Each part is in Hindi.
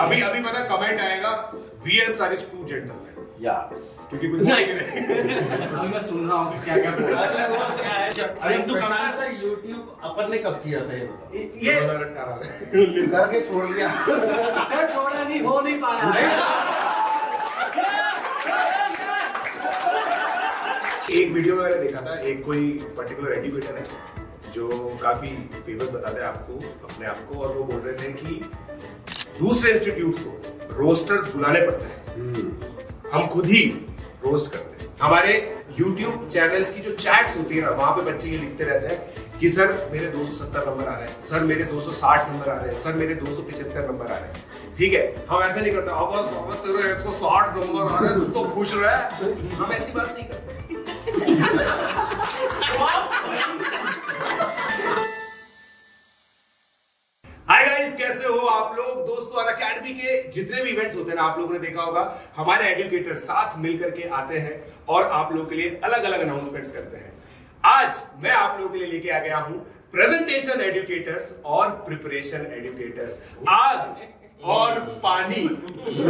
अभी अभी पता कमेंट आएगा VL sir is true gentleman क्योंकि कोई नहीं करे। अभी मैं सुन रहा हूँ कि क्या क्या बोल रहा है। क्या है अरे तो कमाल सर YouTube अपन ने कब किया था ये 2018 में करके छोड़ दिया सर छोड़ा नहीं, हो नहीं पाया। एक वीडियो में मैंने देखा था, एक कोई पर्टिकुलर एजुकेटर है जो काफी फेमस बताते हैं आपको अपने आप को, और वो बोल रहे थे कि दूसरे इंस्टीट्यूट्स को रोस्टर्स बुलाने पड़ते हैं, हम खुद ही रोस्ट करते हैं। हमारे YouTube चैनल्स की जो चैट्स होती है ना, वहां पे बच्चे ये लिखते रहते हैं कि सर मेरे 270 नंबर आ रहे हैं, सर मेरे 260 नंबर आ रहे हैं, सर मेरे 275 नंबर आ रहे हैं। ठीक है, हम ऐसा नहीं करते अब तेरे 160 नंबर आ रहे हैं तू तो खुश रहे, हम ऐसी बात नहीं करते। हाय गाइस, कैसे हो आप लोग दोस्तों। और अकेडमी के जितने भी इवेंट्स होते हैं ना, आप लोगों ने देखा होगा हमारे एजुकेटर साथ मिलकर के आते हैं और आप लोगों के लिए अलग अलग अनाउंसमेंट्स करते हैं। आज मैं आप लोगों के लिए लेके आ गया हूं प्रेजेंटेशन एजुकेटर्स और प्रिपरेशन एजुकेटर्स। आग और पानी,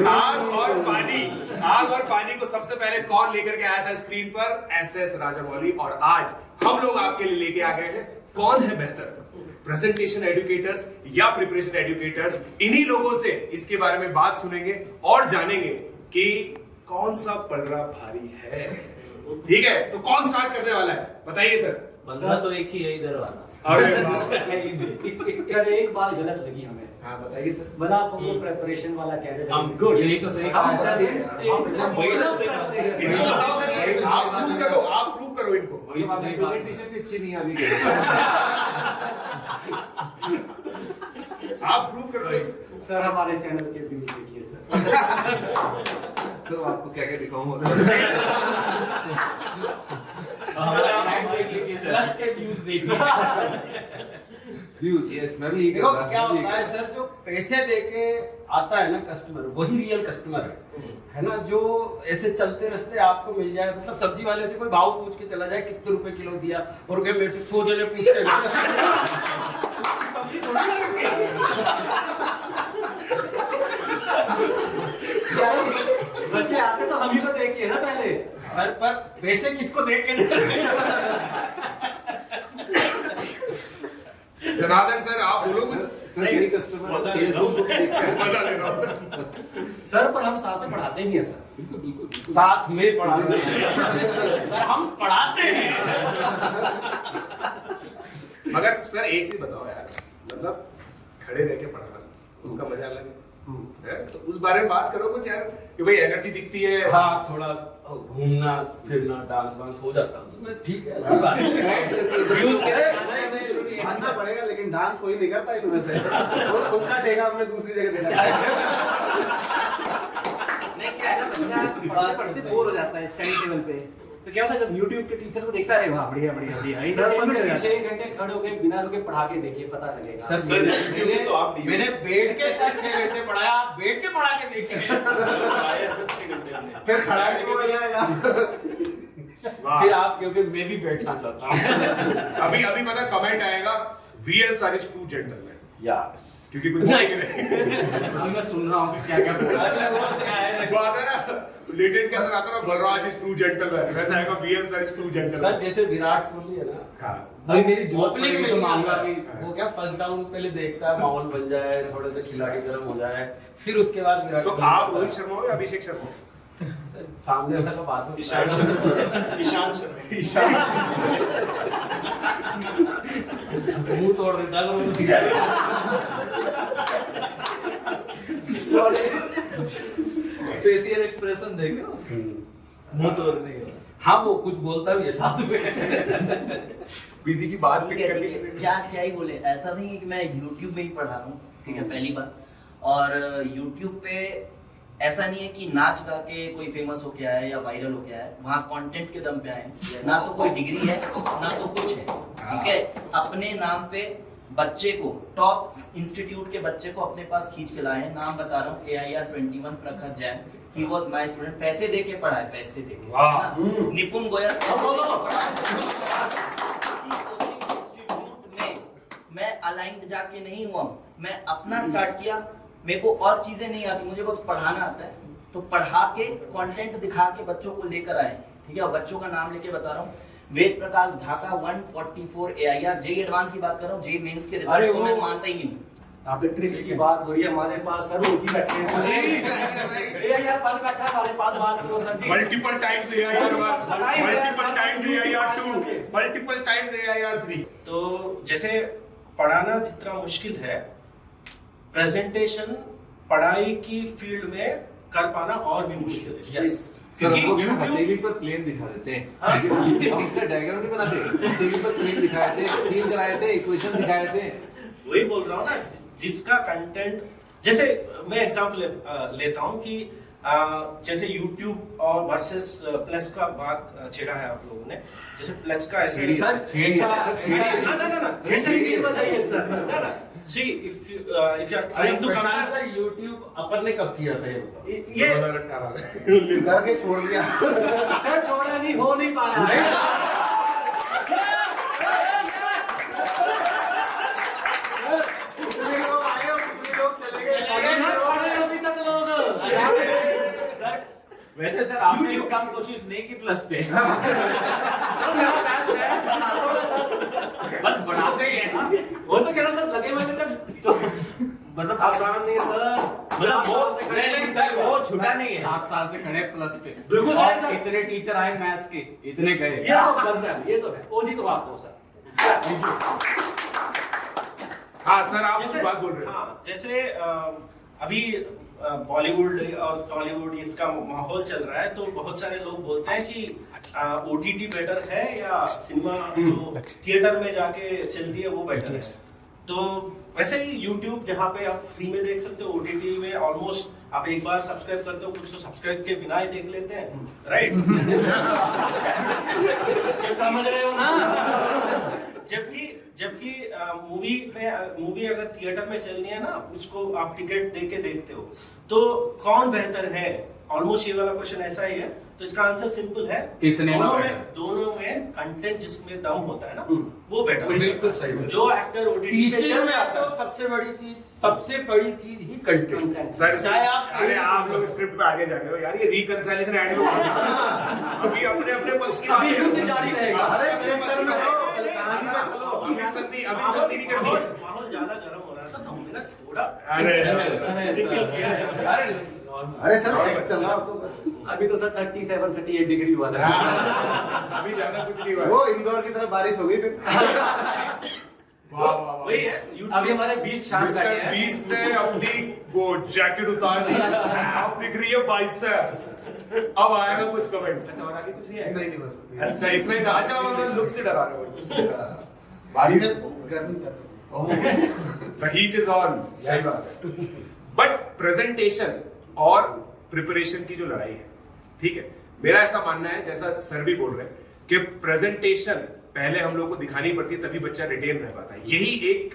आग और पानी, आग और पानी को सबसे पहले कौन लेकर के आया था स्क्रीन पर? SS राजामौली। और आज हम लोग आपके लिए लेके आ गए हैं कौन है बेहतर, प्रेजेंटेशन एजुकेटर्स या प्रिपरेशन एजुकेटर्स। इन्हीं लोगों से इसके बारे में बात सुनेंगे और जानेंगे कि कौन सा पलड़ा भारी है। ठीक है, तो कौन स्टार्ट करने वाला है बताइए सर। बंदा तो एक ही है इधर वाला। अरे यार एक बात गलत लगी हमें। हाँ बताइए सर। बना आप हमको प्रेपरेशन वाला कह रहे हम गुड, यही तो सही हम कहा। इनको बताओ सर, आप प्रूव करो, आप प्रूव करो इनको। वही तो सही बात है। प्रेजेंटेशन भी अच्छी नहीं है अभी आप प्रूव करो। सर हमारे चैनल के व्यूज देखिए सर। तो आपको क्या क्या दिखाऊं प्लस के व्यूज देखिए। व्यूज यस मैं भी देखो क्या होता है सर, जो पैसे देके आता है ना कस्टमर, वही रियल कस्टमर है ना। जो ऐसे चलते रास्ते आपको मिल जाए, मतलब सब्जी वाले से कोई भाव पूछ के चला जाए कितने रुपए किलो दिया, और क्या मेरे से 100 जने पूछते हैं सब्जी थोड़ा बच्चे आते तो हम ही को देख के ना पहले। सर पर पैसे किसको देख के जनार्दन सर आप बोलो कुछ। सर मेरी कस्टमर सेल्स रूम को भी देखते हैं मजा ले रहा हूं। सर पर हम साथ में पढ़ाते नहीं है सर। बिल्कुल बिल्कुल साथ में पढ़ाते हैं सर, हम पढ़ाते हैं। मगर सर एक चीज बताओ यार, मतलब खड़े रह के पढ़ाना उसका मजा अलग है, तो उस बारे में बात करो कुछ यार कि भाई एनर्जी दिखती है। हाँ, थोड़ा घूमना फिरना डांस वांस हो जाता है उसमें, ठीक है, अच्छी बात है। व्यूज मानना पड़ेगा, लेकिन डांस कोई नहीं करता इनमें से। उसका ठेका हमने दूसरी जगह देना है। नहीं क्या है ना, बच्चा पढ़ाते पढ़ते बोर हो जाता है स्टडी टेबल पे, तो क्या होता है जब YouTube के टीचर को देखता है, वाह बढ़िया बढ़िया बढ़िया, सर पर पीछे 1 घंटे खड़े होके बिना रुके पढ़ा के देखिए, पता लगेगा। सर मैंने बैठ के सर 6 घंटे पढ़ाया, आप बैठ के पढ़ा के देखिए। फिर खड़ा नहीं हो जाएगा। फिर आप, क्योंकि मैं भी बैठना चाहता हूँ। अभी अभी पता कमेंट आएगा VL sir is true gentleman क्योंकि कोई नहीं करे। अभी मैं सुन रहा हूँ कि क्या क्या बोल रहा है। वो आता है ना लेटेंट के अंदर आता है ना बलराज is true gentleman, वैसा आएगा VL sir is true sir gentleman। जैसे विराट कोहली है ना, हाँ अभी मेरी ओपनिंग में तो नहीं मांगा आता कि है। वो क्या फर्स्ट डाउन पहले देखता है, माहौल बन जाए, थोड़े से खिलाड़ी गर्म हो जाए, फिर उसके बाद विराट तो कोहली आप को- रोहित शर्मा हो या अभिषेक शर्मा हो? सर, सामने वाला का बात हो। ईशान मुंह तोड़ देता है फेशियल एक्सप्रेशन देखो, मुंह तोड़ देगा। हाँ, वो कुछ बोलता भी है साथ में। किसी की बात पिक करके क्या ही बोले, ऐसा नहीं है कि मैं YouTube में ही पढ़ा रहा हूँ, ठीक है, पहली बार। और YouTube पे ऐसा नहीं है कि नाच गा के कोई फेमस हो गया है या वायरल हो गया है, वहाँ कंटेंट के दम पे आए हैं। ना तो कोई डिग्री है ना तो कुछ है, ठीक है। अपने नाम पे बच्चे को, टॉप इंस्टीट्यूट के बच्चे को अपने पास खींच के लाए हैं। नाम बता रहा हूँ, AIR 21 प्रखर Jain, he was my student. पैसे दे के पढ़ा है, पैसे दे के, है ना। निपुण गोयल इंस्टीट्यूट में मैं अलाइंड जाके नहीं हुआ, मैं अपना स्टार्ट किया। मेरे को और चीजें नहीं आती, मुझे बस पढ़ाना आता है, तो पढ़ा के कंटेंट दिखा के बच्चों को लेकर आए, ठीक है। और बच्चों का नाम लेके बता रहा हूँ, Ved Prakash Dhaka 144 AIR, JEE advance की बात कर रहा हूँ, जेई मेंस के रिजल्ट को मैं मानता ही नहीं हूँ। आप ट्रिक की बात हो रही है, हमारे पास सर उनकी बैठे हैं यार, पास बैठा हमारे पास, बात करो sir ji. Multiple times AIR 1, multiple times AIR 2, multiple times AIR 3। तो जैसे पढ़ाना जितना मुश्किल है, प्रेजेंटेशन पढ़ाई की फील्ड में कर पाना और भी मुश्किल है। यस सर हम लोग हथेली पर प्लेन दिखा देते हैं, हम इसका डायग्राम नहीं बनाते, हथेली पर प्लेन दिखाए थे, फील कराए थे, इक्वेशन दिखाए थे। वही बोल रहा हूँ ना, जिसका कंटेंट, जैसे मैं एग्जांपल लेता हूँ कि जैसे YouTube और वर्सेस प्लस का बात छेड़ा है आप लोगों ने, जैसे प्लस का ऐसे सर ना ऐसे ये बताइए sir. See if you are trying to Prashant sir, YouTube अपन ने कब किया था ये बताओ? ये 2018 करके छोड़ दिया। सर छोड़ा नहीं, हो नहीं पाया। कितने लोग आए और कितने लोग चले गए। अभी तक लोग वैसे सर आपने कम कोशिश नहीं की प्लस पे, बस बढ़ाते ही हैं। वो तो कह रहा सर, लगे हुए तो मतलब आसान नहीं है सर, मतलब वो नहीं सर, वो छुटा नहीं है। 7 साल से खड़े प्लस पे, बिल्कुल और है सर। इतने टीचर आए मैथ्स के, इतने गए। ये तो बनता है, ये तो है। ओजी तो आपको सर। हाँ सर, आप कुछ बात बोल रहे हैं। हाँ, जैसे अभी बॉलीवुड और टॉलीवुड इसका माहौल चल रहा है, तो बहुत सारे लोग बोलते हैं कि OTT बेटर है या सिनेमा जो थिएटर में जाके चलती है वो बेटर है। तो वैसे ही YouTube जहाँ पे आप फ्री में देख सकते हो, OTT में ऑलमोस्ट आप एक बार सब्सक्राइब करते हो, कुछ तो सब्सक्राइब के बिना ही देख लेते हैं, राइट? समझ रहे हो ना? जबकि मूवी अगर थिएटर में चलनी है ना, उसको आप टिकट दे के देखते हो, तो कौन बेहतर है? ऑलमोस्ट ये वाला क्वेश्चन ऐसा ही है। तो इसका आंसर सिंपल है, कि सिनेमा दोनों में कंटेंट जिसमें दम होता है ना, वो बेटर है। बिल्कुल सही बात। जो एक्टर OTT पे टीचिंग चल में जाता तो है, सबसे बड़ी चीज ही कंटेंट। सर चाहे आप अरे आप लोग स्क्रिप्ट पे आगे जा रहे हो यार, ये रिकंसिलिएशन एंड में अभी अपने अपने पक्ष की अभी युद्ध बात जारी रहेगा। अरे थिएटर में रहो, कहानी में चलो। अभी संधि नहीं करनी। माहौल ज्यादा गर्म हो रहा था, तो हमने ना थोड़ा अरे किया है। अरे सर एक चल रहा हो तो बस। अभी तो सर 37-38 डिग्री हुआ था। अभी ज्यादा कुछ नहीं हुआ। वो इंदौर की तरफ बारिश हो गई फिर। वही है अभी हमारे 20 शाम मिस्टर बैठे हैं। बीस्ट ने अपनी वो जैकेट उतार दी, अब दिख रही है बाइसेप्स। अब आएगा कुछ कमेंट। अच्छा, और आगे कुछ नहीं आएगा? नहीं बस अच्छा, इतना ही था। अच्छा, मतलब लुक से डरा रहे हो। गर्मी sir. The heat is on. सही बात है। बट प्रेजेंटेशन और प्रिपरेशन की जो लड़ाई है, ठीक है, मेरा ऐसा मानना है, जैसा सर भी बोल रहे हैं, कि प्रेजेंटेशन पहले हम लोग को दिखानी पड़ती है, तभी बच्चा रिटेन रह पाता है। यही एक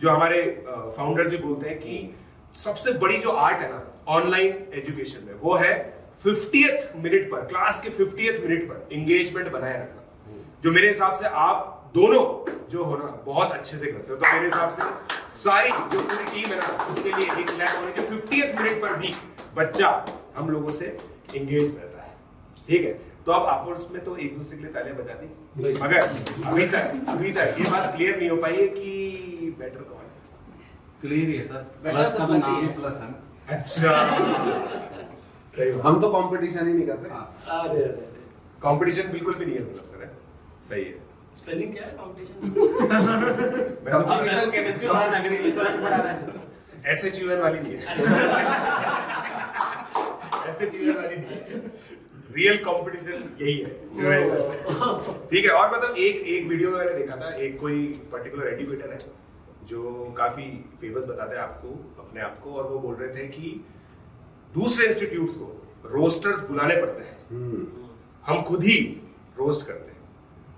जो हमारे फाउंडर्स भी बोलते हैं कि सबसे बड़ी जो आर्ट है ना ऑनलाइन एजुकेशन में, वो है 50th मिनट पर, क्लास के 50th मिनट पर एंगेजमेंट बनाए रखना, जो मेरे हिसाब से आप दोनों जो हो ना बहुत अच्छे से करते हो। तो मेरे हिसाब से सारी जो पूरी टीम है ना, उसके लिए एक लैब होनी चाहिए 50th मिनट पर भी बच्चा हम लोगों से एंगेज रहता है, ठीक है। तो अब आपस में तो एक दूसरे के लिए तालियां बजा दी, मगर अभी तक ये बात क्लियर नहीं हो पाई है कि बेटर कौन है। क्लियर है सर, प्लस का तो नाम ही प्लस है ना। अच्छा, सही बात। हम तो कंपटीशन ही नहीं करते। अरे कंपटीशन बिल्कुल भी नहीं है, मतलब सर है सही है। स्पेलिंग क्या है कंपटीशन? अब केमिस्ट्री वाला एग्रीकल्चर पढ़ा रहा है। SHUN वाली नहीं है। SHUN वाली नहीं है। रियल कंपटीशन यही है, ठीक है। और मतलब एक वीडियो में मैंने देखा था, एक कोई पर्टिकुलर एजुकेटर है जो काफी फेमस बताते हैं आपको अपने आप को, और वो बोल रहे थे कि दूसरे इंस्टीट्यूट्स को रोस्टर्स बुलाने पड़ते हैं, हम खुद ही रोस्ट करते हैं।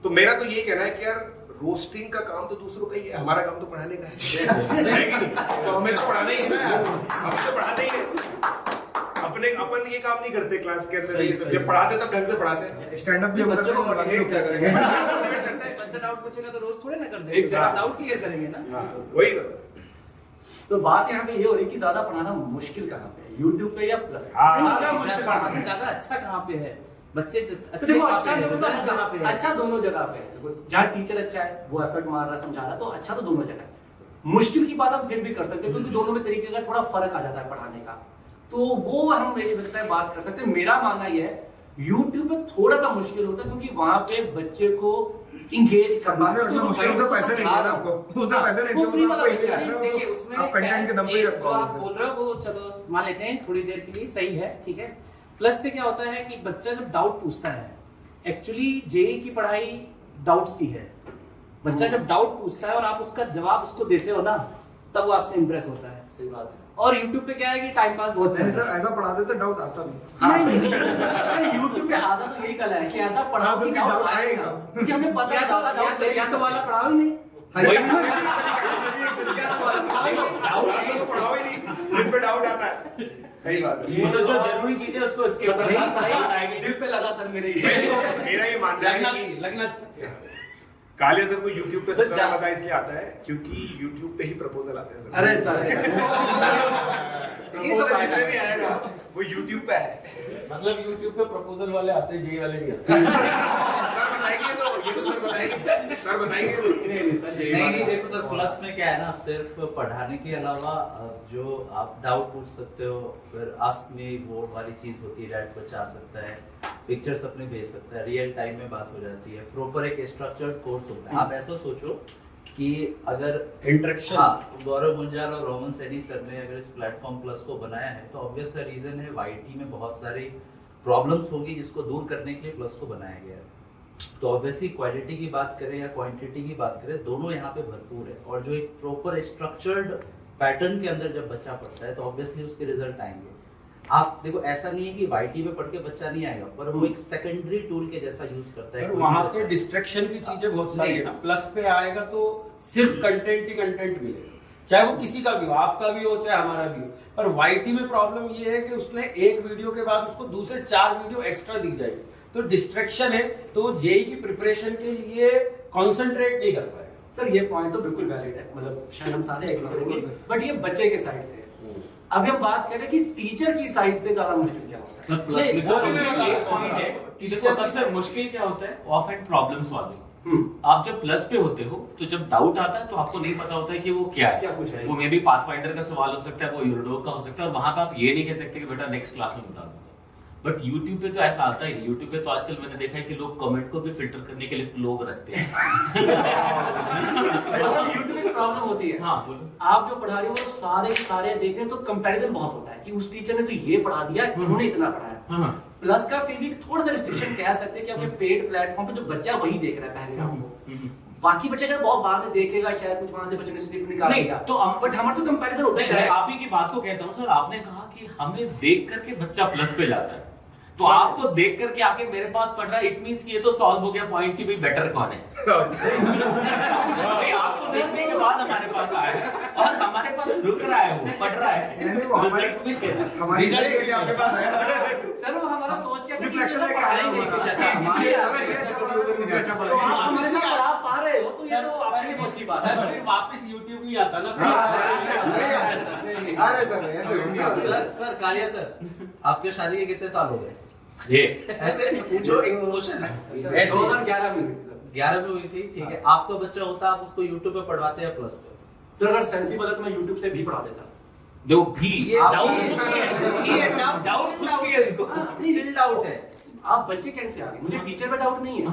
तो मेरा तो ये कहना है कि यार रोस्टिंग का काम तो दूसरों का ही है, हमारा काम तो पढ़ाने का है कि नहीं? तो हमें तो पढ़ाना ही है, हमें तो पढ़ाना ही है। अपन ये काम नहीं करते क्लास के अंदर, जब पढ़ाते तब ढंग से पढ़ाते हैं। स्टैंड अप भी बच्चों को पढ़ाने को क्या करेंगे? बच्चा डाउट पूछेगा तो रोज थोड़े ना कर देंगे, डाउट क्लियर करेंगे ना। वही तो। तो बात यहाँ पे ये हो रही है कि ज्यादा पढ़ाना मुश्किल कहाँ पे है, यूट्यूब पे या प्लस? हाँ। ज्यादा मुश्किल कहाँ पे है? ज्यादा अच्छा कहाँ पे है? बच्चे तो देखो अच्छा कहाँ पे है? अच्छा दोनों जगह पे है। देखो जहाँ टीचर अच्छा है, वो एफर्ट मार रहा है, समझा रहा है, तो अच्छा तो दोनों जगह है। मुश्किल की बात हम फिर भी कर सकते हैं क्योंकि दोनों में तरीके का थोड़ा फर्क आ जाता है पढ़ाने का, तो वो हम मुझे लगता है बात कर सकते हैं। मेरा मानना ये है YouTube पे थोड़ा सा मुश्किल होता है क्योंकि वहां पे बच्चे को इंगेज करना बाद में अपना मुश्किल से पैसे नहीं देना आपको, उससे पैसे नहीं वो फ्री देना वाला आपको, बच्चा है। इंगेज देखिए उसमें आप कंटेंट के दम पे ही जो रखो आप उसे। बोल रहे हो वो चलो मान लेते हैं थोड़ी देर के लिए सही है, ठीक है। प्लस पे क्या होता है कि बच्चा जब डाउट पूछता है, एक्चुअली जेईई की पढ़ाई डाउट्स की है। बच्चा जब डाउट पूछता है और आप उसका जवाब उसको देते हो ना, तब वो आपसे इंप्रेस होता है। सही बात है। और YouTube पे क्या है कि टाइम पास बहुत नहीं चल सर रहा है। ऐसा पढ़ा देते डाउट आता नहीं। हाँ, YouTube पे आधा तो यही कला है कि ऐसा पढ़ाओ हाँ, कि तो डाउट डाउट आएगा, आएगा। क्योंकि हमें पता है ज्यादा डाउट या तो वाला पढ़ाओ ही नहीं। डाउट तो पढ़ाओ ही नहीं जिस पे डाउट आता है। सही बात है। ये तो जो जरूरी चीज है उसको स्किप कर दिल पे लगा सर मेरे ये। मेरा ये मानना है कि लगना कालिया सर को YouTube पे सर, सबसे ज्यादा मजा इसलिए आता है क्योंकि YouTube पे ही प्रपोजल आते हैं सर। अरे सर प्रपोजल जितने भी आएगा वो YouTube पे है। मतलब YouTube पे प्रपोजल वाले आते हैं, जेईई वाले नहीं आते। सर बताएंगे तो ये तो सर बताएंगे, सर बताएंगे तो। नहीं देखो सर, प्लस में क्या है ना, सिर्फ पढ़ाने के अलावा जो आप डाउट पूछ सकते हो, फिर आस्क मी बोर्ड वाली चीज होती है, डैट बच्चा आ सकता है, पिक्चर्स अपने भेज सकता है, रियल टाइम में बात हो जाती है, प्रॉपर एक स्ट्रक्चर्ड कोर्स होता है। आप ऐसा सोचो कि अगर इंटरेक्शन, हाँ, गौरव गुंजाल और रोमन सैनी सर ने अगर इस प्लेटफॉर्म प्लस को बनाया है तो ऑब्वियस सा रीजन है वाईटी में बहुत सारी प्रॉब्लम्स होगी जिसको दूर करने के लिए प्लस को बनाया गया है। तो ऑब्वियसली क्वालिटी की बात करें या क्वांटिटी की बात करें, दोनों यहाँ पे भरपूर है। और जो एक प्रॉपर स्ट्रक्चर्ड पैटर्न के अंदर जब बच्चा पढ़ता है तो ऑब्वियसली उसके रिजल्ट आएंगे। आप देखो ऐसा नहीं है कि वाईटी में पढ़ के बच्चा नहीं आएगा, पर वो एक सेकेंडरी टूल के जैसा यूज करता है। वहां पे डिस्ट्रैक्शन की चीजें बहुत सारी है ना। प्लस पे आएगा तो सिर्फ कंटेंट ही कंटेंट मिलेगा, चाहे वो किसी का भी हो, आपका भी हो चाहे हमारा भी हो। पर वाईटी में प्रॉब्लम ये है कि उसने एक वीडियो के बाद उसको दूसरे 4 वीडियो एक्स्ट्रा दिख जाएगी, तो डिस्ट्रैक्शन है, तो जेईई की प्रिपरेशन के लिए कंसंट्रेट नहीं कर पाएगा। सर ये पॉइंट तो बिल्कुल वैलिड है, मतलब शायद हम सारे एग्री करेंगे, बट ये बच्चे के साइड से है। अभी हम बात करें कि टीचर की साइड से ज्यादा मुश्किल क्या होता है। सर मुश्किल क्या होता है, ऑफ एंड प्रॉब्लम सॉल्विंग। आप जब प्लस पे होते हो तो जब डाउट आता है तो आपको नहीं पता होता है कि वो क्या क्या है, कुछ है। वो मे बी पाथफाइंडर का सवाल हो सकता है, वो यूरोडोक का हो सकता है, और वहां पे आप ये नहीं कह सकते कि बेटा नेक्स्ट क्लास में बता दूंगा। बट YouTube पे तो ऐसा आता ही नहीं। YouTube पे तो आजकल मैंने देखा है कि लोग कमेंट को भी फिल्टर करने के लिए लोग रखते हैं। मतलब YouTube में प्रॉब्लम होती है। हाँ बोलो। आप जो पढ़ा रहे हो वो सारे के सारे देख रहे हैं तो कंपैरिजन बहुत होता है कि उस टीचर ने तो ये पढ़ा दिया, इन्होंने इतना पढ़ाया। प्लस का फिर भी थोड़ा सा रिस्ट्रिक्शन कह सकते हैं कि आपके पेड प्लेटफॉर्म पे जो बच्चा वही देख रहा है पहले राउंड को, बाकी बच्चा शायद बहुत बाद में देखेगा, शायद कुछ वहां से बच्चे ने स्लिप निकालेगा। तो बट हमारा तो कंपैरिजन होता मैं है। आप ही की बात को कहता हूँ सर, आपने कहा कि हमें देख करके बच्चा प्लस पे जाता है, तो आपको देख करके आके मेरे पास पढ़ रहा है, इट मींस कि ये तो सॉल्व हो गया पॉइंट की भाई बेटर कौन है। भाई आपको देखने के बाद हमारे पास आया है और हमारे पास रुक रहा है, वो पढ़ रहा है, नहीं, वो हमारे- रिजल्ट्स भी दे रहा है। हमारी सही है कि आपके पास आया सर वो हमारा सोच क्या रिफ्लेक्शन है कि आया हमारा। अगर ये अच्छा पढ़ा तो मुझे अच्छा तो आप पढ़ा। हमारे साथ पढ़ा पा रहे हो तो ये तो आपके लिए बहुत अच्छी बात है। फिर वापस YouTube नहीं आता ना। अरे सर ऐसे नहीं आता। सर कालिया सर, आपके शादी के कितने साल हो गए? ये ऐसे पूछो, इमोशन है। ऐसे 2011 में हुई थी सर। 11 में हुई थी, ठीक है। आपका बच्चा होता, आप उसको YouTube पे पढ़वाते हैं प्लस पे? सर अगर सेंसिबल है तो मैं YouTube से भी पढ़ा देता। जो भी डाउट है इनको, स्टिल डाउट है। आप बच्चे कैसे आ गए? मुझे टीचर पे डाउट नहीं है,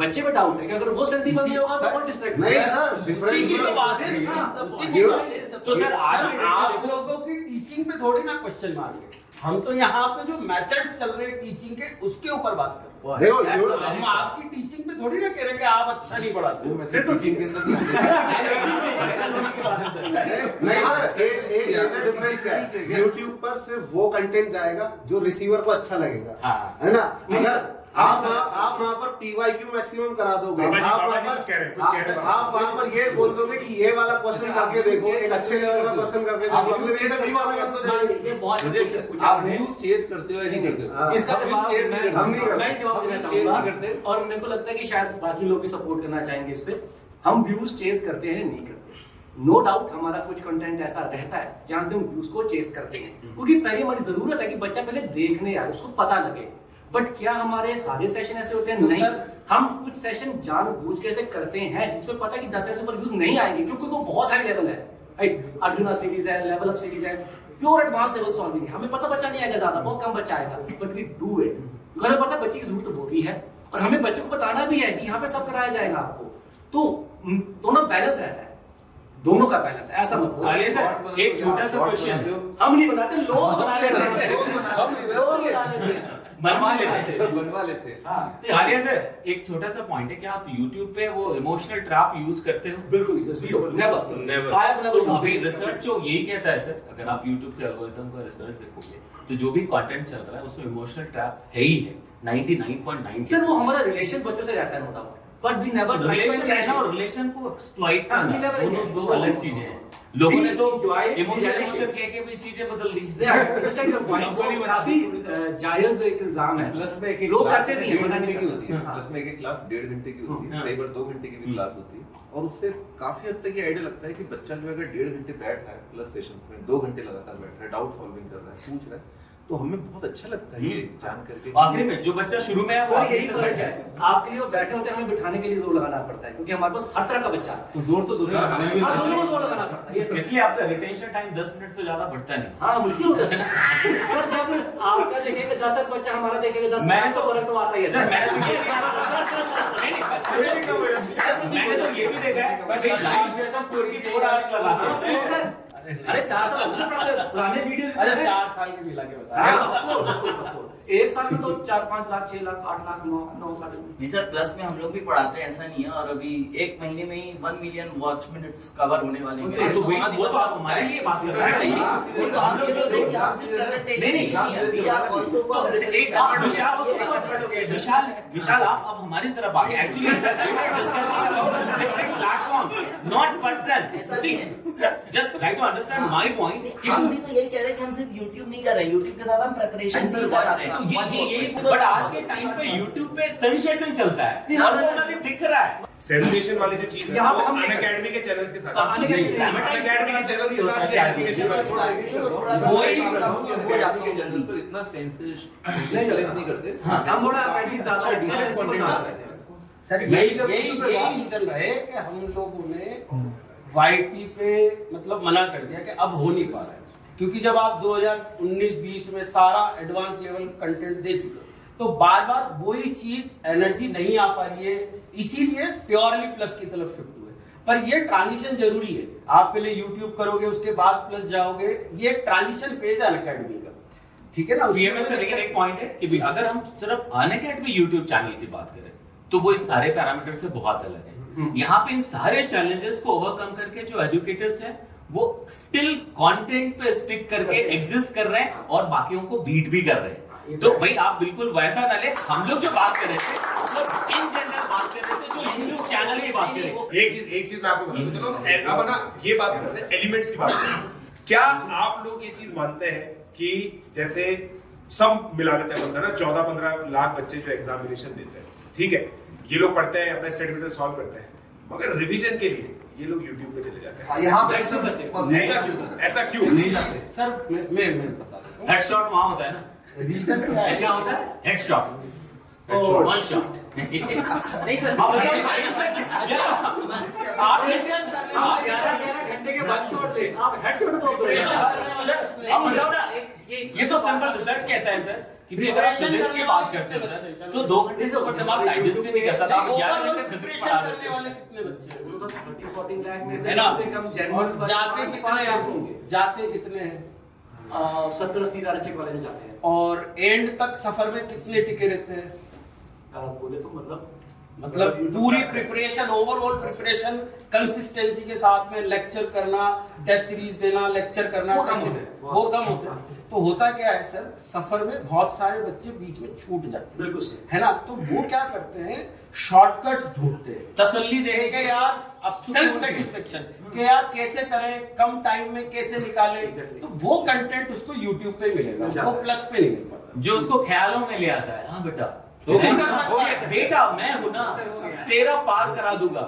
बच्चे पे डाउट है कि अगर वो सेंसिबल नहीं होगा तो वो डिस्ट्रैक्ट नहीं सर उसी की तो बात है, उसी की बात है। तो सर आज आप लोगों की टीचिंग पे थोड़ी ना क्वेश्चन मारेंगे, हम तो यहाँ पे जो मेथड्स चल रहे हैं टीचिंग के उसके ऊपर बात कर रहे हैं। देखो हम आपकी टीचिंग पे थोड़ी ना कह रहे कि आप अच्छा नहीं पढ़ाते हो। मैं तो टीचिंग के अंदर नहीं सर एक मेजर डिफरेंस क्या है, YouTube पर सिर्फ वो कंटेंट जाएगा जो रिसीवर को अच्छा लगेगा, हाँ। है ना। अगर आप वहाँ पर PYQ मैक्सिमम करा दोगे, बाबा जी, आप बाबा वहाँ जी कुछ कह रहे हैं, पर कुछ कह रहे हैं। आप वहाँ पर ये बोल दोगे कि ये वाला क्वेश्चन करके देखो, एक अच्छे लेवल का क्वेश्चन करके देखो, क्योंकि ये व्यू आपको अंदर जाएगा। ये बहुत आप व्यूज चेज करते हो या नहीं करते हो? हाँ। इसका जवाब share नहीं करते। हम नहीं करते। मैं जवाब देना हम share नहीं चाहूंगा करते। और मेरे को लगता है कि शायद बाकी लोग भी सपोर्ट करना चाहेंगे इस पे। हम व्यूज चेज करते हैं नहीं करते। नो डाउट हमारा कुछ कंटेंट ऐसा रहता है जहां से हम व्यूज को चेस करते हैं, क्योंकि पहले हमारी जरूरत है कि बच्चा पहले देखने आए, उसको पता लगे। बट क्या हमारे सारे सेशन ऐसे होते हैं? तो नहीं। सर, हम कुछ सेशन जानबूझ के ऐसे करते हैं जिसमें पता है कि 10 से ऊपर व्यूज नहीं आएंगे, क्योंकि वो बहुत हाई लेवल है, राइट? अर्जुना सीरीज है, लेवल अप सीरीज है, प्योर एडवांस लेवल सॉल्विंग है। हमें पता बच्चा नहीं आएगा ज्यादा, बहुत कम बच्चा आएगा, but we do it because हमें पता है बच्चे की जरूरत वो भी है, और हमें बच्चों को बताना भी है कि यहाँ पे सब कराया जाएगा आपको। तो दोनों बैलेंस रहता है, दोनों का बैलेंस, ऐसा मत बोलो। आलिया सर, एक छोटा सा क्वेश्चन, हम नहीं बनाते, लोग बना लेते हैं, लोग बना लेते हैं, बनवा लेते थे। बनवा लेते हैं। हाँ। आलिया सर, एक छोटा सा पॉइंट है कि आप YouTube पे वो इमोशनल ट्रैप यूज करते हो? बिल्कुल zero, never Never. I have तो नेवर। अभी रिसर्च जो यही कहता है सर, अगर आप YouTube के एल्गोरिथम का रिसर्च देखोगे तो जो भी कंटेंट चल रहा है उसमें इमोशनल ट्रैप है ही है 99.9। सर वो हमारा रिलेशन बच्चों से रहता है, no doubt, but we never relation रहना और रिलेशन को एक्सप्लॉइट करना never दोनों get- दो अलग चीजें हैं। लोगों ने तो enjoy इमोशनल relationship कह के भी चीजें बदल दी। काफी जायज एक इल्जाम है, प्लस में एक लोग क्लास करते नहीं है, 1.5 मना घंटे नहीं की कर होती है, सकते। प्लस में एक क्लास 1.5 घंटे की होती है, हाँ। कई बार 2 घंटे की भी क्लास होती है, और उससे काफी हद तक ये आइडिया लगता है कि बच्चा जो अगर 1.5 घंटे बैठ रहा है प्लस सेशंस में 2 घंटे लगातार बैठ रहा है, डाउट सॉल्विंग कर रहा है, पूछ रहा है, तो हमें बहुत अच्छा लगता है ये जान करके। आखिरी में जो बच्चा शुरू में है वो सर यही आखिरी तक फर्क बैठा है, आपके लिए वो बैठे होते हैं, हमें बिठाने के लिए जोर लगाना पड़ता है, क्योंकि हमारे पास हर तरह का बच्चा है। तो जोर तो दोनों लगाना ही हाँ, दोनों को है। जोर लगाना पड़ता है, ये तो है। इसलिए आपका रिटेंशन टाइम 10 मिनट से ज्यादा बढ़ता नहीं। हाँ मुश्किल होता है सर, जब आपका देखेंगे 10 बच्चा, हमारा देखेंगे 10, मैंने तो फर्क तो आता ही है सर, मैंने तो ये मैंने तो ये भी देखा है कि लाइव सेशन 24 आवर्स लगाता है। अरे 4 साल लगते हैं, पुराने वीडियो अच्छा 4 साल के मिला के बता। एक साल में तो 4-5 लाख 6 लाख 8 लाख 9 साल। नहीं सर, प्लस में हम लोग भी पढ़ाते हैं, ऐसा नहीं है, और अभी 1 महीने में ही 1 मिलियन वॉच मिनट्स कवर होने वाले हैं। तो वो तो आप हमारे लिए बात कर रहे हैं। वो तो हम लोग जो देखिए, आपसे presentation नहीं, नहीं है, we are also for एक आप विशाल विशाल आप अब हमारी तरफ आ गए। Actually discussing about different platforms not person. ऐसा नहीं है। Just try to understand my point कि हम भी तो यही कह रहे हैं कि हम सिर्फ YouTube नहीं कर रहे, YouTube के साथ हम प्रिपरेशन भी कर रहे हैं। तो ये बट आज के टाइम पे YouTube पे सेंसेशन चलता है और वो हमें दिख रहा है। सेंसेशन वाली जो चीज है यहाँ वो पे हम- अनअकैडमी के चैनल्स के साथ अनअकैडमी के- अनअकैडमी के चैनल्स के साथ clarification वाली थोड़ा चीज है। थोड़ा सा वही- मैं बताऊं कि अकेडमी के चैनल पर इतना सेंसेशनलाइज नहीं करते। हम थोड़ा अकेडमिक ज्यादा sensible ज्यादा रहते हैं। सर यही रीजन रहे कि हम लोगों ने वाईटी पे मतलब मना कर दिया कि अब हो नहीं पा रहा है, क्योंकि जब आप 2019-20 में सारा एडवांस लेवल कंटेंट दे चुके हो, तो बार बार वही चीज एनर्जी नहीं आ पा रही है, इसीलिए प्योरली प्लस की तरफ शिफ्ट हुए। पर ये ट्रांजिशन जरूरी है, आप पहले यूट्यूब करोगे उसके बाद प्लस जाओगे, ये ट्रांजिशन फेज है अनअकैडमी का, ठीक है ना? बीएमएस से लेकिन एक पॉइंट है कि भी अगर हम सिर्फ अनअकैडमी यूट्यूब चैनल की बात करें तो वो इन सारे पैरामीटर से बहुत अलग है। यहाँ पे इन सारे चैलेंजेस को ओवरकम करके जो एजुकेटर्स हैं वो स्टिल कंटेंट पे स्टिक करके एग्जिस्ट कर रहे हैं और बाकियों को बीट भी कर रहे हैं। तो भाई आप बिल्कुल वैसा ना ले, हम लोग जो बात कर रहे थे मतलब इन जनरल बात कर रहे थे, जो यूट्यूब चैनल की बात कर रहे थे। एक चीज मैं आपको बताऊं, चलो अब ना ये बात करते हैं एलिमेंट्स की बात करते हैं। क्या आप लोग ये चीज मानते हैं कि जैसे सब मिला लेते हैं बंदा ना 14-15 लाख बच्चे जो एग्जामिनेशन देते हैं, ठीक है, ये लोग पढ़ते हैं अपना स्टडी मटेरियल सॉल्व करते हैं, मगर रिवीजन के लिए ये लोग YouTube पे चले जाते हैं। यहाँ पे ऐसा क्यों नहीं जाते सर, मैं बता देता हूँ हेडशॉट वहां होता है ना, रीजन क्या है। क्या होता है? Headshot one shot. नहीं सर, आप 11 घंटे के बाद शॉट ले, आप हेडशॉट बोल रहे हैं। ये तो सिंपल रिसर्च कहता है सर कि भी अगर आप फिजिक्स की बात करते हैं सर तो 2 घंटे से ऊपर दिमाग डाइजेस्ट नहीं कर सकता। आप 11 घंटे फिजिक्स पढ़ा रहे करने थे। वाले कितने बच्चे हैं? वो तो 30-40 लाख में से है ना? कम से कम genuine और बस जाते कितने 5 लाख हैं? होंगे। जाते कितने हैं? 70-80 हज़ार चेक वाले में जाते हैं। और एंड तक सफर में कितने टिके रहते हैं? बोले तो मतलब पूरी प्रिपरेशन, ओवरऑल प्रिपरेशन कंसिस्टेंसी के साथ में लेक्चर करना, टेस्ट सीरीज देना, लेक्चर करना, वो कम होते हैं। वो कम होते हैं। तो होता क्या है सर, सफर में बहुत सारे बच्चे बीच में छूट जाते हैं, बिल्कुल सही। है ना? तो वो क्या करते हैं, शॉर्टकट्स ढूंढते हैं, तसल्ली दे कि यार सेल्फ सेटिस्फेक्शन कि यार कैसे करें, कम टाइम में कैसे निकालें। Exactly. तो वो कंटेंट उसको यूट्यूब पे मिलेगा, वो प्लस पे नहीं मिल पाता। जो उसको ख्यालों में ले आता है, हाँ बेटा बेटा मैं हूं ना, तेरा पार करा दूंगा।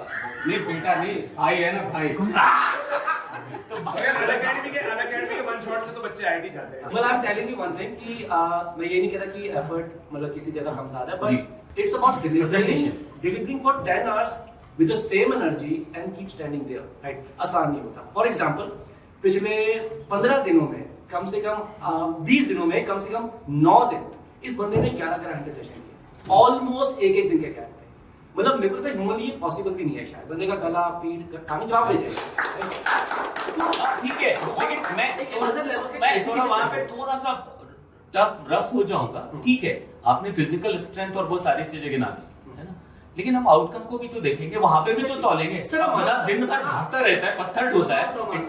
नहीं बेटा नहीं, भाई है ना भाई। तो अनअकैडमी के वन शॉट से तो बच्चे आईटी जाते हैं। Well, I'm telling you one thing कि मैं ये नहीं कह रहा कि एफर्ट मतलब किसी जगह हम ज्यादा है, but it's about delivering for 10 hours with the same energy and keep standing there, right? आसान नहीं होता। For example, पिछले 15 दिनों में कम से कम 20 दिनों में कम से कम 9 दिन इस बंदे ने 11 घंटे सेशन किया, ऑलमोस्ट एक दिन के गैप पे। मतलब मेरे को लगता है ह्यूमनली ये पॉसिबल भी नहीं है शायद, बंदे का गला पीठ खाने जवाब दे जाएगा। ठीक है, लेकिन मैं थोड़ा वहां पे थोड़ा सा रफ हो जाऊंगा। ठीक है, आपने फिजिकल स्ट्रेंथ और बहुत सारी चीजें गिना दी, है ना, लेकिन हम आउटकम को भी तो देखेंगे, वहां पे भी तो तौलेंगे। सर, हमारा दिन भर भागता रहता है, पत्थर ढोता है,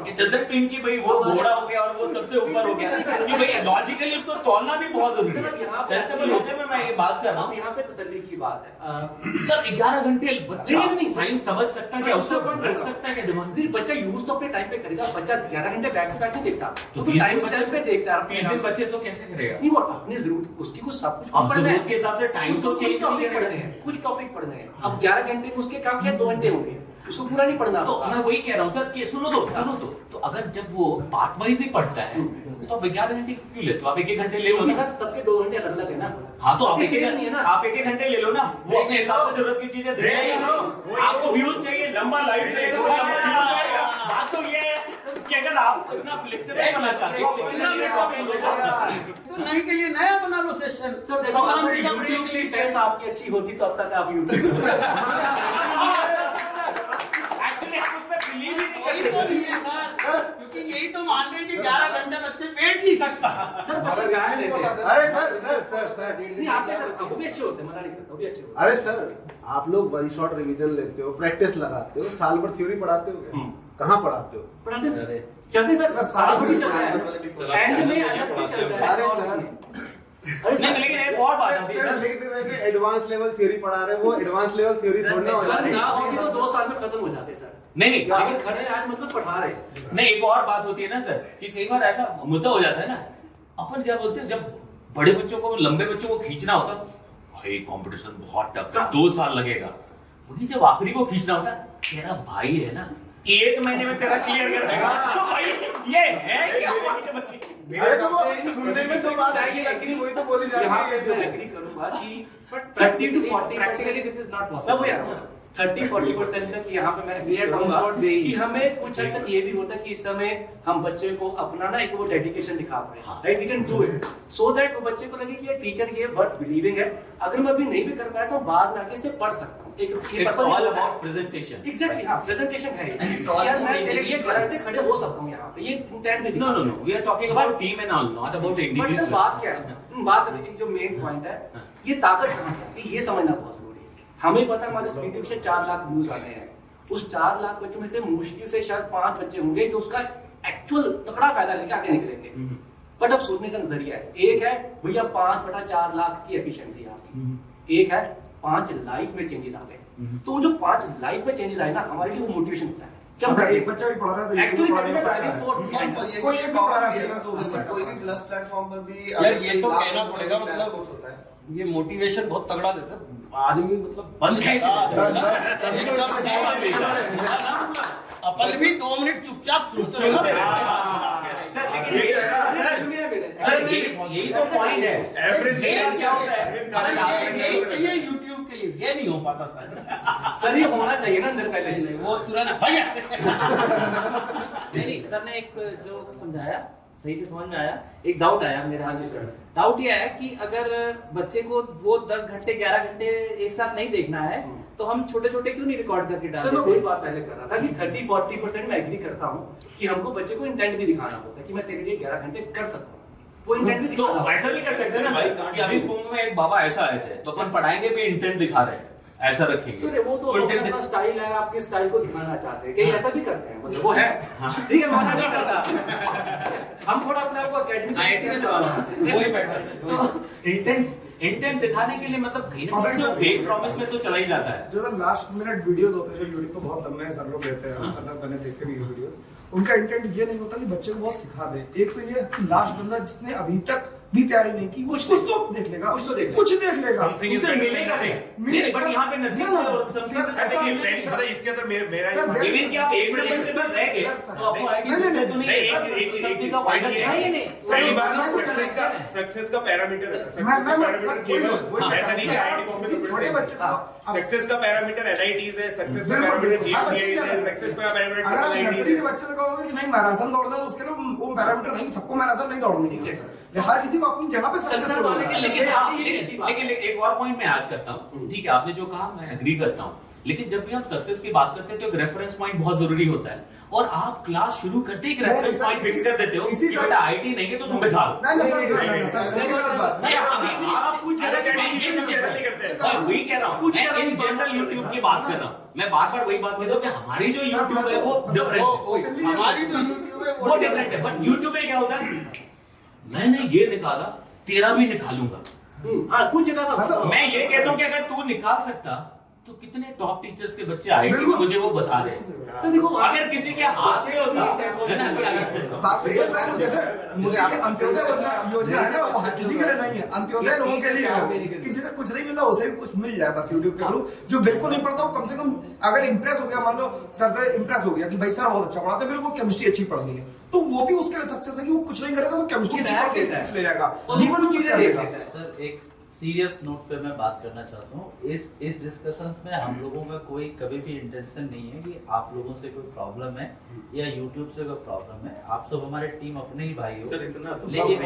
इट डजंट मीन कि भाई वो घोड़ा हो गया और वो सबसे ऊपर हो गया, कि भाई लॉजिकली उसको तौलना भी बहुत जरूरी है। सेंसिबल होते में मैं ये बात कर रहा हूँ। यहाँ पे तसल्ली की बात है सर 11 घंटे बच्चा नहीं, साइंस समझ सकता है, उससे रख सकता है क्या दिमाग? बच्चा यूज तो अपने टाइम पे करेगा। बच्चा 11 घंटे बैक टू बैक नहीं देखता, तो तो टाइम स्टैम्प पे देखता है। 30 दिन बचे तो कैसे करेगा? नहीं, वो अपनी जरूरत उसकी कुछ सब कुछ अब पढ़ना है, जरूरत के हिसाब से टाइम उसको तो चेंज कुछ टॉपिक नहीं पढ़ने करेगा। हैं, कुछ टॉपिक पढ़ने हैं। अब 11 घंटे में उसके काम किया 2 घंटे हो गए, उसको पूरा नहीं पढ़ना। तो मैं वही कह रहा हूँ सर कि सुनो तो अगर जब वो पार्ट वाइज ही पढ़ता है तो आप 11 घंटे क्यों लेते हो? आप 1 घंटे ले लो ना। सबके 2 घंटे अलग अलग है ना। हाँ तो आप सेम नहीं है ना। आप 1 घंटे ले लो ना, वो अपने हिसाब से जरूरत की चीजें देखेगा। आपको व्यूज चाहिए, लंबा लाइफ चाहिए तो लंबा व्यूज आएगा। बात तो ये है कि अगर आप इतना फ्लेक्सिबल बनना चाहते हो तो नए के लिए नया बना लो सेशन। सर देखो, अगर यूट्यूब की सेंस आपकी अच्छी होती तो अब तक आप यूट्यूब एक्चुअली हम उसमें बिलीव ही नहीं वही करते। तो नहीं है सर, क्योंकि यही तो मान रहे हैं कि 11 घंटे बच्चे बैठ नहीं सकता। सर बच्चे गायब लेते हैं। अरे सर नहीं, आपके सर वो भी अच्छे होते हैं, मना नहीं करता, वो भी अच्छे होते हैं। अरे सर, आप लोग वन शॉट रिवीजन लेते हो, प्रैक्टिस लगाते हो, साल भर थ्योरी पढ़ाते हो क्या? कहाँ पढ़ाते हो? पढ़ाते सर चलते सर साल भर ही चलता है, एंड में अलग से चलता है। अरे सर, अरे सर नहीं, लेकिन एक और बात आती है सर। लेकिन वैसे एडवांस लेवल थ्योरी पढ़ा रहे हो, वो एडवांस लेवल थ्योरी थोड़ी ना हो सर जाती ना होती तो है। 2 साल में खत्म हो जाते सर। नहीं लेकिन खड़े आज मतलब पढ़ा रहे। नहीं, एक और बात होती है ना सर कि कई बार ऐसा मुद्दा हो जाता है ना, अपन क्या बोलते हैं, जब बड़े बच्चों को लंबे बच्चों को खींचना होता भाई कंपटीशन बहुत टफ है, 2 साल लगेगा। वही जब आखिरी को खींचना होता है, तेरा भाई है ना 1 महीने में तेरा क्लियर कर देगा। तो भाई ये है क्या? अरे तो वो सुनने में जो बात अच्छी लगती है वही तो बोली यहाँ जाती पे मैं है। एग्री करूंगा कि 30 to 40% दिस इज नॉट सब यार 30-40% तक यहाँ पे मैं एग्री करूंगा कि हमें कुछ हद तक ये भी होता है कि इस समय हम बच्चे को अपना ना एक वो डेडिकेशन दिखा पाए, right? We can do it so that वो बच्चे को लगे कि ये टीचर ये वर्थ बिलीविंग है। अगर मैं अभी नहीं भी कर पाया तो बाद में आके इससे पढ़ सकता हूँ। एक It's all about presentation. Exactly, हाँ प्रेजेंटेशन है यार, मैं तेरे लिए घर से खड़े हो सकता हूँ यहाँ पे, ये इंटेंट भी No, we are talking about team and all, not about but individual. Sir बात क्या है, बात जो मेन पॉइंट है, ये ताकत कहाँ से आती है ये समझना बहुत जरूरी है। हमें पता है हमारे वीडियो से 4 लाख व्यूज आने हैं, उस 4 लाख बच्चों में से मुश्किल से शायद 5 बच्चे होंगे जो उसका एक्चुअल तगड़ा फायदा लेके आगे निकलेंगे। बट अब सोचने का नजरिया है, एक है भैया 5/4 लाख की एफिशिएंसी आ गई, एक है 5 लाइफ में चेंजेस आ गए। तो जो 5 लाइफ में चेंजेस आए ना, हमारे लिए वो मोटिवेशन होता है। क्या सर, एक बच्चा भी पढ़ रहा है तो एक्चुअली पढ़ाने का ड्राइविंग फोर्स बिहाइंड कोई एक भी पढ़ा रहा है ना तो जैसे कोई भी प्लस प्लेटफॉर्म पर भी यार ये तो कहना पड़ेगा, मतलब कोर्स होता है, ये मोटिवेशन बहुत तगड़ा देता है आदमी, मतलब बंद खींच अपन भी 2 मिनट चुपचाप सुनते यही तो पॉइंट है। एवरेज क्या होता है? यही चाहिए यूट्यूब के लिए, ये नहीं हो पाता सर। सर ये होना चाहिए ना अंदर पहले। वो तुरंत भैया नहीं सर ने एक जो समझाया सही से समझ में आया। एक डाउट आया मेरे हाँ जी सर। डाउट ये है कि अगर बच्चे को वो 10 घंटे 11 घंटे एक साथ नहीं देखना है तो हम छोटे छोटे क्यों नहीं रिकॉर्ड करके डाल सर मैं देते? वही बात पहले कर रहा था कि 30-40% मैं एग्री करता हूँ कि हमको बच्चे को इंटेंट भी दिखाना होता है कि मैं तेरे लिए 11 घंटे कर सकता हूँ, वो इंटेंट भी तो दिखाना ऐसा भी कर सकते हैं ना भाई कि अभी कुंभ में एक बाबा ऐसा आए थे तो अपन पढ़ाएंगे भी इंटेंट दिखा रहे हैं, ऐसा रखेंगे। सर वो तो Content अपना स्टाइल है, आपके स्टाइल को दिखाना चाहते हैं, कई ऐसा भी करते हैं, मतलब वो है ठीक है, मना नहीं करता। हम थोड़ा अपने आप को एकेडमिक वही बेटर तो इंटेंट दिखाने के लिए मतलब कहीं ना कहीं फेक प्रॉमिस में तो चला ही जाता है। जो लास्ट मिनट वीडियोस होते हैं जो यूट्यूब पे बहुत लंबे हैं, सर लोग देते हैं, मतलब मैंने देखे भी वीडियोस, उनका इंटेंट ये नहीं होता कि बच्चे को बहुत सिखा दे। एक तो ये कि लास्ट बंदा जिसने अभी तक भी तैयारी नहीं की, कुछ तो देख लेगा, कुछ तो देख लेगा। कुछ देख लेगा, Something is उसे better मिलेगा than नहीं। nothing। नहीं, but यहाँ पे नथिंग ना, है और सर, something ऐसा देखिए, नहीं, friends, पता है, इसके अंदर मेरा सर, ये इवन कि आप एक मिनट से बस रह गए तो आपको आईडी नहीं, नहीं, तो नहीं नहीं, है। एक चीज something का फायदा नहीं, है। नहीं, पहली बात मैं तो सक्सेस का पैरामीटर मैं केवल ऐसा नहीं है आईआईटी बॉम्बे में छोटे बच्चे को सक्सेस का पैरामीटर एनआईटीज है, सक्सेस का बिल्कुल, पैरामीटर हर बच्चे जीपीए का है, है। सक्सेस का पैरामीटर अगर आप ट्रिपल नर्सरी के आईटी है। बच्चे से कहोगे कि नहीं मैराथन दौड़ना है, उसके लिए वो पैरामीटर नहीं, सबको मैराथन नहीं दौड़नी है। हर किसी को अपनी जगह पे सत्तर सक्सेसफुल वाले होना के है। लेकिन ये हाँ, अच्छी लेकिन बात है। लेकिन एक और पॉइंट मैं ऐड करता हूँ। ठीक है, आपने जो कहा मैं एग्री करता हूँ, लेकिन जब भी हम सक्सेस की बात करते हैं तो एक रेफरेंस पॉइंट बहुत जरूरी होता है, और आप क्लास शुरू करते ही एक रेफरेंस इसी- पॉइंट फिक्स कर देते हो इसी कि सर- बेटा आईडी नहीं है तो तुम बिठा लो। नहीं, नहीं, सर, सही गलत बात। नहीं, आप कुछ अलग मैं academy ये की नहीं जनरली करते हैं। मैं वही कह रहा हूँ, कुछ मैं जगह इन पे जनरल बात यूट्यूब की बात कर रहा हूँ। मैं बार बार वही बात कर रहा हूँ कि हमारी जो सर, यूट्यूब है वो डिफरेंट है, हमारी जो यूट्यूब है वो डिफरेंट है। बट यूट्यूब में क्या होता है, मैंने ये निकाला तेरा भी निकालूंगा। हाँ, कुछ जगह मतलब मैं ये कहता हूँ कि अगर तू निकाल सकता तो कितने टॉप टीचर्स के बच्चे आईटी में मुझे वो बता रहे। सर देखो, अगर किसी के हाथ में होता है ना क्या बात सही है सर, जैसे मुझे आगे अंत्योदय योजना है ना, वो हर किसी के लिए नहीं है, अंत्योदय लोगों के लिए है कि जिसे कुछ नहीं मिला उसे भी कुछ मिल जाए बस यूट्यूब के थ्रू। जो बिल्कुल नहीं पढ़ता वो कम से कम अगर इंप्रेस हो गया, मान लो सर से इंप्रेस हो गया कि भाई सर बहुत अच्छा पढ़ाते हैं, मेरे को केमिस्ट्री अच्छी पढ़नी है, तो वो भी उसके लिए सक्सेस है कि वो कुछ नहीं करेगा तो केमिस्ट्री अच्छी पढ़ के कुछ ले जाएगा, जीवन में कुछ कर लेगा। सर एक सीरियस नोट पे मैं बात करना चाहता हूँ। इस डिस्कशंस में हम लोगों का कोई कभी भी इंटेंशन नहीं है कि आप लोगों से कोई प्रॉब्लम है या YouTube से कोई प्रॉब्लम है। आप सब हमारे टीम अपने ही भाई हो। सर, इतना तो लेकिन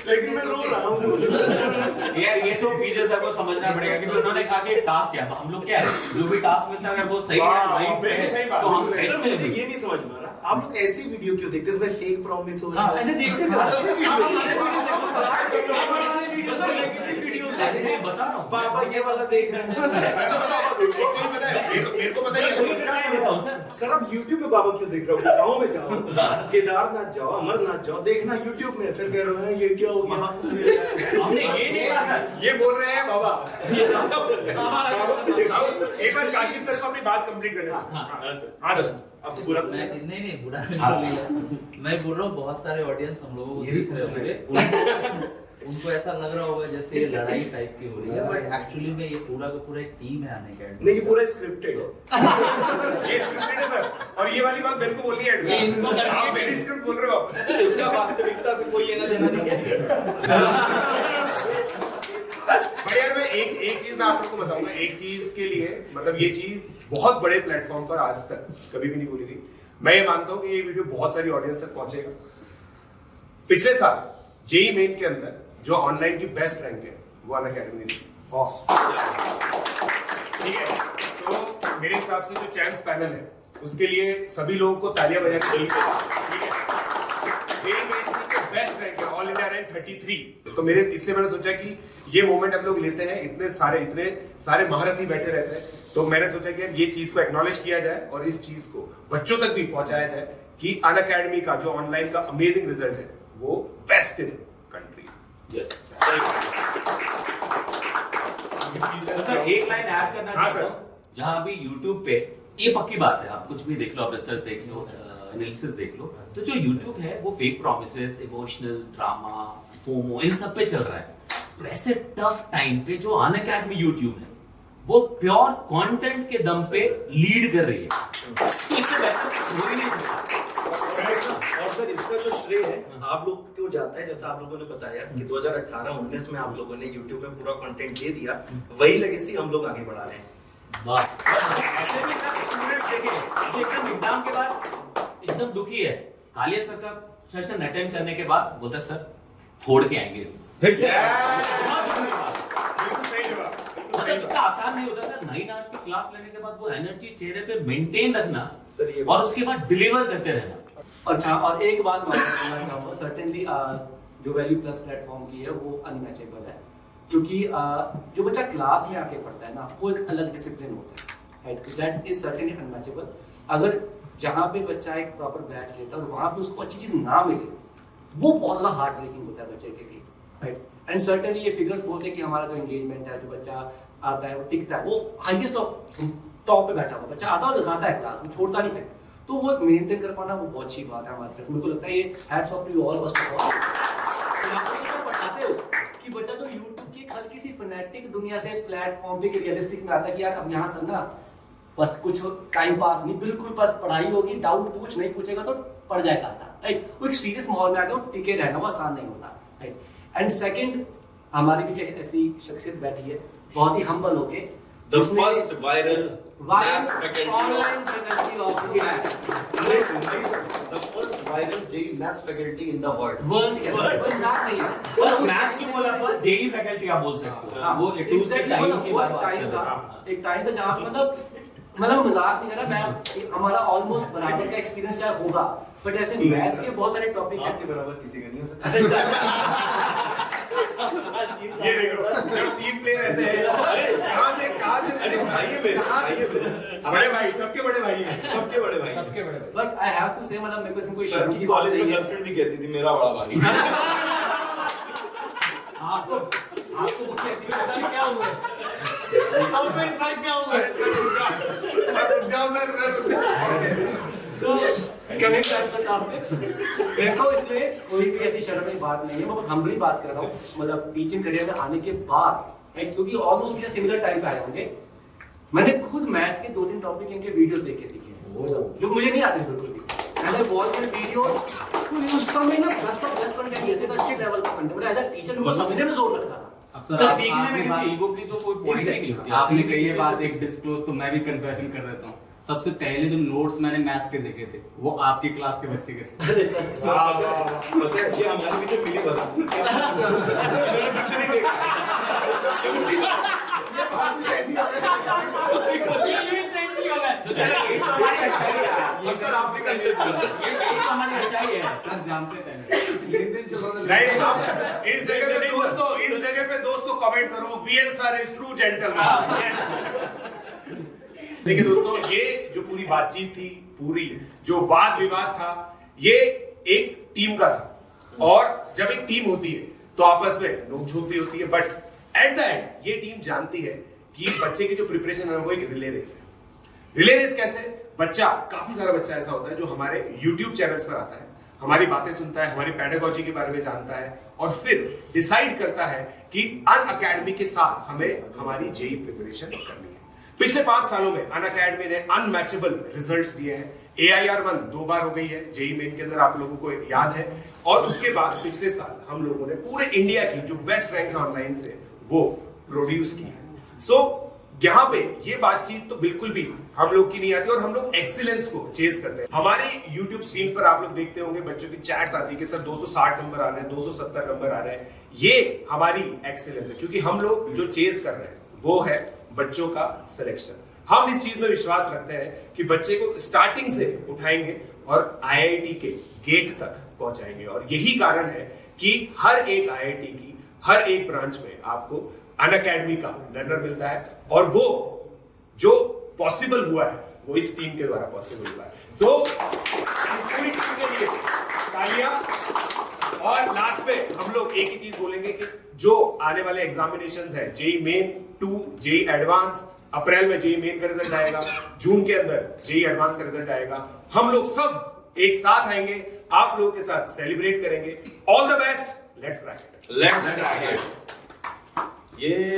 लेकिन मैं रो रहा हूँ। यार ये तो पीछे सर को समझना पड़ेगा क्योंकि उन्होंने कहा कि टास्क है, अब हम लोग क्या है जो भी टास्क मिलता है अगर वो सही है तो हम सर, सही मुझे ये नहीं समझ में आ रहा, आप लोग ऐसी वीडियो क्यों देखते हैं इसमें फेक प्रॉमिस हो रहा हाँ, है? ऐसे देखते हैं मैं बता रहा हूँ पापा ये वाला देख रहे हैं। अच्छा बताओ, मेरे को पता नहीं। सर आप YouTube पे बाबा क्यों देख रहे हो? गाँव में जाओ, केदारनाथ जाओ, अमरनाथ जाओ, देखना YouTube में, फिर कह रहे हैं ये क्या हो गया? हमने ये नहीं कहा सर, ये बोल रहे हैं बाबा। एक बार काशिफ सर को अपनी बात कंप्लीट करने दो। हाँ सर, अब तो बुरा नहीं बुरा नहीं है। मैं बोल रहा हूँ बहुत सारे ऑडियंस हम लोगों को देख रहे होंगे, उनको ऐसा लग रहा होगा जैसे ये लड़ाई टाइप की हो रही है, बट एक्चुअली में ये पूरा का पूरा एक टीम है आने का। नहीं, ये पूरा स्क्रिप्टेड है। ये स्क्रिप्टेड है सर, और ये वाली बात मेरे को बोली है। ये इनको करनी है। आप मेरी स्क्रिप्ट बोल रहे हो, इसका वास्तविकता से कोई लेना देना नहीं है। पर यार मैं एक चीज मैं आप लोगों को बताऊंगा, एक चीज के लिए मतलब ये चीज बहुत बड़े प्लेटफॉर्म पर आज तक कभी भी नहीं बोली गई। मैं ये मानता हूँ कि ये वीडियो बहुत सारी ऑडियंस तक पहुंचेगा। पिछले साल जेईई मेन के अंदर जो ऑनलाइन की बेस्ट रैंक है वो अनअकैडमी ने दी। ठीक है, तो मेरे हिसाब से जो चैंप्स पैनल है उसके लिए सभी लोगों को तालियां बजा के ठीक है। जेईई मेन की बेस्ट रैंक है, ऑल इंडिया रैंक 33। तो मेरे इसलिए मैंने सोचा कि ये मोमेंट हम लोग लेते हैं, इतने सारे महारथी बैठे रहते हैं, तो मैंने सोचा कि यार ये चीज को एक्नॉलेज किया जाए और इस चीज को बच्चों तक भी पहुंचाया जाए कि अनअकैडमी का जो ऑनलाइन का अमेजिंग रिजल्ट है वो बेस्ट इन कंट्री। सर एक लाइन ऐड करना हाँ, चाहता हूँ, जहाँ भी YouTube पे ये पक्की बात है, आप कुछ भी देख लो, आप रिसर्च देख लो, एनालिसिस देख लो, तो जो YouTube है वो fake promises, emotional drama, FOMO इन सब पे चल रहा है। तो ऐसे टफ टाइम पे जो अनअकैडमी YouTube है वो प्योर कंटेंट के दम पे लीड कर रही है, तो इससे बेहतर हो ही नहीं सकता। और सर इसका जो श्रेय है आप लोग को जाता है, जैसा आप लोगों ने बताया कि 2018-19 में आप लोगों ने YouTube में पूरा कंटेंट दे दिया, वही लेगेसी हम लोग आगे बढ़ा रहे हैं। वाह, ऐसे भी सर स्टूडेंट देखे एकदम एग्जाम के बाद एकदम दुखी है, कालिया सर का सेशन अटेंड करने के बाद बोलता सर फोड़ के आएंगे इसे फिर से। मतलब इतना आसान नहीं होता सर, 9 आवर्स की क्लास लेने के बाद वो एनर्जी चेहरे पे मेंटेन रखना सर ये और उसके बाद डिलीवर करते रहना। और एक बात मैं कहना चाहूँगा, सर्टेनली जो वैल्यू प्लस प्लेटफॉर्म की है वो अनमैचेबल है, क्योंकि जो बच्चा क्लास में आके पढ़ता है ना वो एक अलग डिसिप्लिन होता है, दैट इज सर्टेनली अनमैचेबल। अगर जहाँ पे बच्चा एक प्रॉपर बैच लेता है और वहाँ पे उसको अच्छी चीज़ ना मिले, वो बहुत ज़्यादा हार्ट ब्रेकिंग होता है बच्चे के लिए, राइट। एंड सर्टेनली ये फिगर्स बोलते हैं कि हमारा जो एंगेजमेंट है, जो बच्चा आता है, वो टिकता है, वो हाईएस्ट टॉप पे बैठा हुआ बच्चा आता है और लगाता है क्लास में, छोड़ता नहीं फिर, तो वो मेंटेन कर पाना वो बहुत अच्छी बात है हमारे तरफ। मेरे को लगता है ये hats off to all first of all. आप बताते हो कि बच्चा तो यूट्यूब की एक हल्की सी फैनेटिक दुनिया से प्लेटफॉर्म पे रियलिस्टिक में आता है कि यार अब यहाँ से ना बस कुछ टाइम पास नहीं, बिल्कुल बस पढ़ाई होगी, डाउट पूछ, नहीं पूछेगा तो पढ़ जाएगा आता, राइट। वो एक सीरियस माहौल में आके वो टिके रहना वो आसान नहीं होता, राइट। एंड सेकंड, हमारे पीछे ऐसी शख्सियत बैठी है बहुत ही हम्बल होके, The first viral maths faculty online faculty of the first viral JEE maths faculty in the world. World के बस नाम नहीं है, बस मैथ्स की बोला, बस जेई फैकल्टी आप बोल सकते हो। वो टाइम की बात टाइम था, एक टाइम था जहाँ मतलब मजाक नहीं कर रहा मैं, हमारा ऑलमोस्ट बराबर का एक्सपीरियंस चाहे होगा, बट ऐसे मैथ्स के बहुत सारे टॉपिक हैं आपके बराबर किसी का नहीं हो सकता। अरे सर ये देखो जब टीम प्लेयर ऐसे हैं, अरे कहां से अरे भाई है मेरे, भाई है मेरे। बड़े भाई, सबके बड़े भाई हैं, सबके बड़े भाई। सबके बड़े भाई। बट आई हैव टू से मतलब मेरे को इसमें कोई सर शर्म की की कॉलेज में बात नहीं है। गर्लफ्रेंड भी कहती थी मेरा बड़ा भाई। आपको वो कहती है सर क्या हुआ? और फिर सर क्या हुआ? सर जाओ सर। तो कनेक्ट करता हूं मेरे को इसमें कोई भी ऐसी शर्म की बात नहीं है, मैं बहुत हम्बली बात कर रहा हूँ, मतलब टीचिंग करियर में आने के बाद, क्योंकि ऑलमोस्ट मुझे सिमिलर टाइम पे आए होंगे, मैंने खुद मैथ्स के 2-3 टॉपिक इनके वीडियोस देख के सीखे जो मुझे नहीं आते बिल्कुल भी। मैंने वॉच के वीडियो उस समय ना 10 कंटेंट लेते थे, अच्छे लेवल का कंटेंट, एज अ टीचर को समझने में जोर लगता था। सर सीखने में किसी ईगो की तो कोई पॉइंट नहीं होती। आपने कही ये बात एक डिस्क्लोज, तो मैं भी कन्फेशन कर देता हूँ। सबसे पहले जो नोट्स मैंने मैथ्स के देखे थे वो आपकी क्लास के बच्चे के थे। अरे सर पता है ये हमारे पीछे मिली बता इन्होंने कुछ नहीं देखा। ये फालतू सेंडी हो गया। ये सेंटी हो गया। तो चलो ये तो हमारी अच्छाई है। सर आप भी कर ये तो हमारी अच्छाई है। सर जानते थे नहीं इस जगह पे दोस्तों कमेंट करो VL sir is true gentleman। देखिए दोस्तों, ये जो पूरी बातचीत थी, पूरी जो वाद विवाद था, ये एक टीम का था, और जब एक टीम होती है तो आपस में नोकझोंक भी होती है, बट एट द एंड ये टीम जानती है कि बच्चे की जो प्रिपरेशन है वो एक रिले रेस है। रिले रेस कैसे? बच्चा, काफी सारा बच्चा ऐसा होता है जो हमारे YouTube चैनल्स पर आता है, हमारी बातें सुनता है, हमारी पेडागोजी के बारे में जानता है, और फिर डिसाइड करता है कि अनअकैडमी के साथ हमें हमारी जेई प्रिपरेशन करनी है। पिछले 5 सालों में अनअकैडमी ने अनमैचेबल रिजल्ट्स दिए हैं। AIR1 2 बार हो गई है जेई मेन के अंदर, आप लोगों को याद है, और उसके बाद पिछले साल हम लोगों ने पूरे इंडिया की जो बेस्ट रैंक है ऑनलाइन से वो प्रोड्यूस की है। सो यहाँ पे ये बातचीत तो बिल्कुल भी हम लोग की नहीं आती, और हम लोग एक्सीलेंस को चेज करते हैं। हमारे YouTube स्क्रीन पर आप लोग देखते होंगे बच्चों की चैट्स आती है कि सर 260 नंबर आ रहे हैं, 270 नंबर आ रहे हैं। ये हमारी एक्सीलेंस है, क्योंकि हम लोग जो चेज कर रहे हैं वो है बच्चों का सिलेक्शन। हम इस चीज में विश्वास रखते हैं कि बच्चे को स्टार्टिंग से उठाएंगे और IIT के गेट तक पहुंचाएंगे, और यही कारण है कि हर एक IIT की हर एक ब्रांच में आपको अनअकैडमी का लर्नर मिलता है, और वो जो पॉसिबल हुआ है वो इस टीम के द्वारा पॉसिबल हुआ है। तो पूरी टीम के लिए तालियां। और लास्ट में हम लोग एक ही चीज बोलेंगे कि जो आने वाले एग्जामिनेशंस है, जेई मेन 2, जेई एडवांस, अप्रैल में जेई मेन का रिजल्ट आएगा, जून के अंदर जेई एडवांस का रिजल्ट आएगा, हम लोग सब एक साथ आएंगे, आप लोगों के साथ सेलिब्रेट करेंगे। All the best, let's crack it. ये